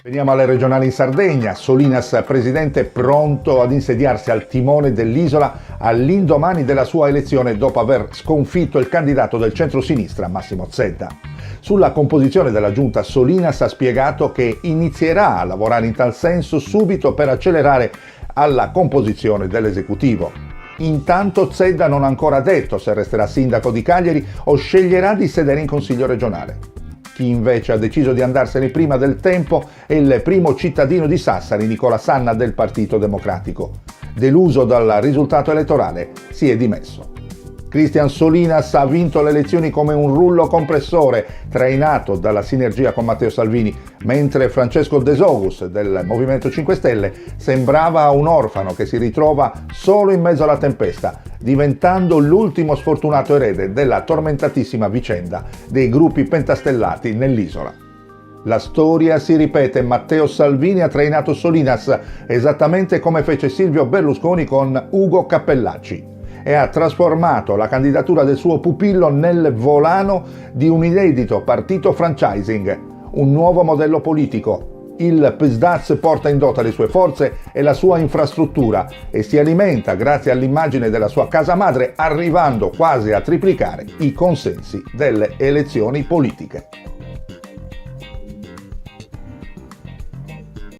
Veniamo alle regionali in Sardegna. Solinas, presidente, pronto ad insediarsi al timone dell'isola all'indomani della sua elezione dopo aver sconfitto il candidato del centro-sinistra Massimo Zedda. Sulla composizione della giunta Solinas ha spiegato che inizierà a lavorare in tal senso subito per accelerare alla composizione dell'esecutivo. Intanto Zedda non ha ancora detto se resterà sindaco di Cagliari o sceglierà di sedere in consiglio regionale. Chi invece ha deciso di andarsene prima del tempo è il primo cittadino di Sassari, Nicola Sanna, del Partito Democratico. Deluso dal risultato elettorale, si è dimesso. Cristian Solinas ha vinto le elezioni come un rullo compressore, trainato dalla sinergia con Matteo Salvini, mentre Francesco De Sogus, del Movimento 5 Stelle, sembrava un orfano che si ritrova solo in mezzo alla tempesta, diventando l'ultimo sfortunato erede della tormentatissima vicenda dei gruppi pentastellati nell'isola. La storia si ripete, Matteo Salvini ha trainato Solinas esattamente come fece Silvio Berlusconi con Ugo Cappellacci e ha trasformato la candidatura del suo pupillo nel volano di un inedito partito franchising, un nuovo modello politico. Il PSDAZ porta in dote le sue forze e la sua infrastruttura e si alimenta grazie all'immagine della sua casa madre, arrivando quasi a triplicare i consensi delle elezioni politiche.